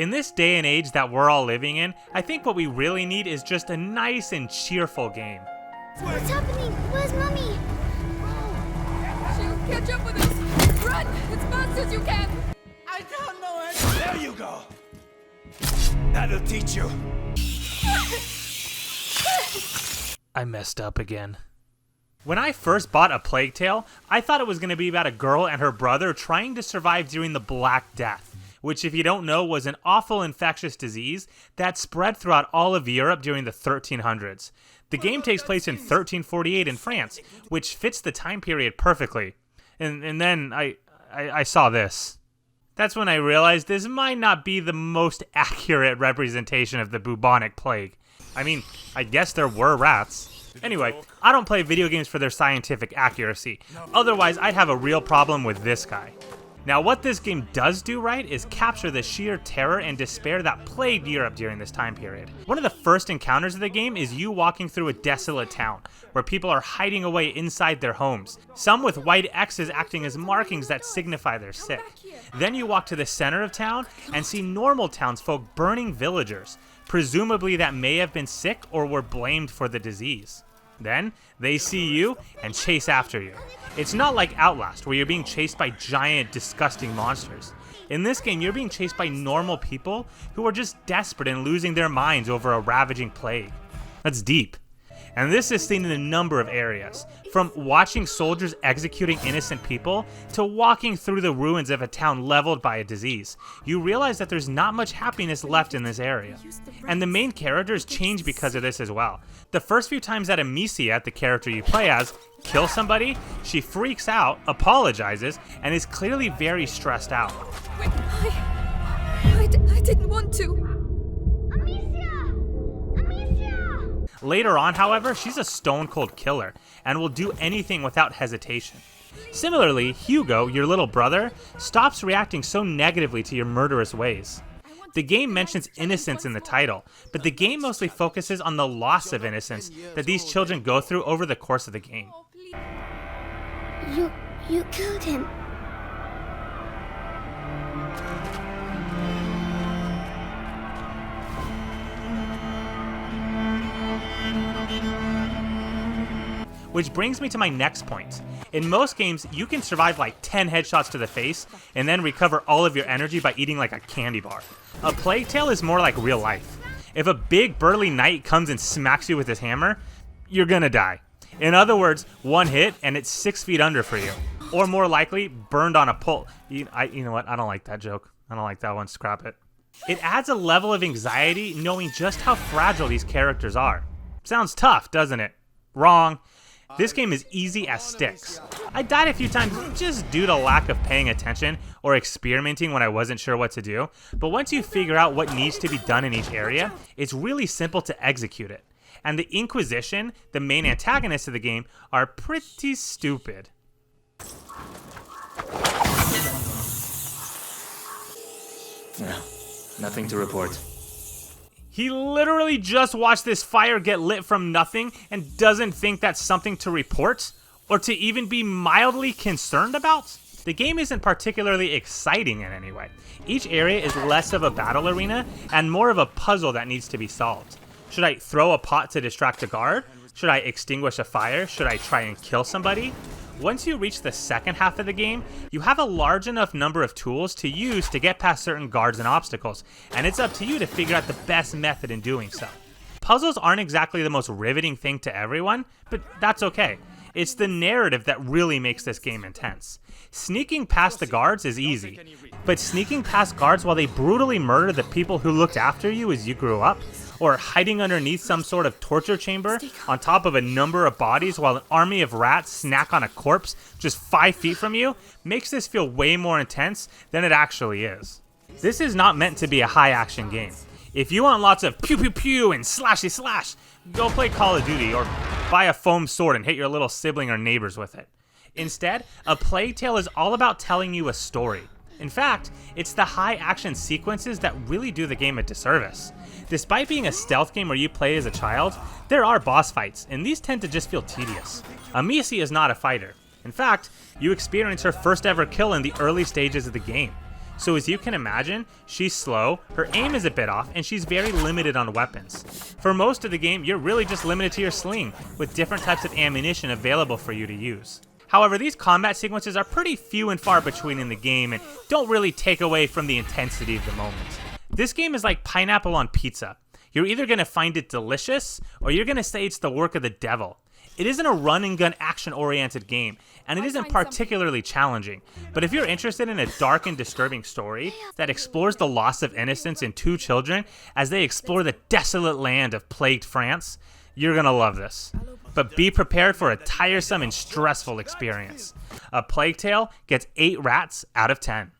In this day and age that we're all living in, I think what we really need is just a nice and cheerful game. What's happening? Where's Mommy? She'll catch up with us. Run as fast as you can. I don't know it. There you go. That'll teach you. I messed up again. When I first bought A Plague Tale, I thought it was going to be about a girl and her brother trying to survive during the Black Death, which, if you don't know, was an awful infectious disease that spread throughout all of Europe during the 1300s. The game takes place in 1348 in France, which fits the time period perfectly. And then I saw this. That's when I realized this might not be the most accurate representation of the bubonic plague. I mean, I guess there were rats. Anyway, I don't play video games for their scientific accuracy. Otherwise, I'd have a real problem with this guy. Now, what this game does do right is capture the sheer terror and despair that plagued Europe during this time period. One of the first encounters of the game is you walking through a desolate town, where people are hiding away inside their homes, some with white X's acting as markings that signify they're sick. Then you walk to the center of town and see normal townsfolk burning villagers, presumably that may have been sick or were blamed for the disease. Then, they see you and chase after you. It's not like Outlast, where you're being chased by giant, disgusting monsters. In this game, you're being chased by normal people who are just desperate and losing their minds over a ravaging plague. That's deep. And this is seen in a number of areas, from watching soldiers executing innocent people to walking through the ruins of a town leveled by a disease. You realize that there's not much happiness left in this area. And the main characters change because of this as well. The first few times that Amicia, the character you play as, kills somebody, she freaks out, apologizes, and is clearly very stressed out. Wait, I didn't want to. Later on, however, she's a stone-cold killer and will do anything without hesitation. Similarly, Hugo, your little brother, stops reacting so negatively to your murderous ways. The game mentions innocence in the title, but the game mostly focuses on the loss of innocence that these children go through over the course of the game. You killed him. Which brings me to my next point. In most games, you can survive like 10 headshots to the face and then recover all of your energy by eating like a candy bar. A Plague Tale is more like real life. If a big burly knight comes and smacks you with his hammer, you're gonna die. In other words, one hit and it's 6 feet under for you. Or more likely, burned on a pole. You know what, I don't like that joke. I don't like that one, scrap it. It adds a level of anxiety knowing just how fragile these characters are. Sounds tough, doesn't it? Wrong. This game is easy as sticks. I died a few times just due to lack of paying attention or experimenting when I wasn't sure what to do, but once you figure out what needs to be done in each area, it's really simple to execute it. And the Inquisition, the main antagonists of the game, are pretty stupid. No, nothing to report. He literally just watched this fire get lit from nothing and doesn't think that's something to report or to even be mildly concerned about? The game isn't particularly exciting in any way. Each area is less of a battle arena and more of a puzzle that needs to be solved. Should I throw a pot to distract a guard? Should I extinguish a fire? Should I try and kill somebody? Once you reach the second half of the game, you have a large enough number of tools to use to get past certain guards and obstacles, and it's up to you to figure out the best method in doing so. Puzzles aren't exactly the most riveting thing to everyone, but that's okay. It's the narrative that really makes this game intense. Sneaking past the guards is easy, but sneaking past guards while they brutally murder the people who looked after you as you grew up, or hiding underneath some sort of torture chamber on top of a number of bodies while an army of rats snack on a corpse just 5 feet from you, makes this feel way more intense than it actually is. This is not meant to be a high-action game. If you want lots of pew pew pew and slashy slash, go play Call of Duty or buy a foam sword and hit your little sibling or neighbors with it. Instead, A Plague Tale is all about telling you a story. In fact, it's the high-action sequences that really do the game a disservice. Despite being a stealth game where you play as a child, there are boss fights, and these tend to just feel tedious. Amici is not a fighter. In fact, you experience her first ever kill in the early stages of the game. So as you can imagine, she's slow, her aim is a bit off, and she's very limited on weapons. For most of the game, you're really just limited to your sling, with different types of ammunition available for you to use. However, these combat sequences are pretty few and far between in the game and don't really take away from the intensity of the moment. This game is like pineapple on pizza. You're either going to find it delicious, or you're going to say it's the work of the devil. It isn't a run and gun action-oriented game, and it isn't particularly challenging. But if you're interested in a dark and disturbing story that explores the loss of innocence in two children as they explore the desolate land of plagued France, you're going to love this. But be prepared for a tiresome and stressful experience. A Plague Tale gets 8 rats out of 10.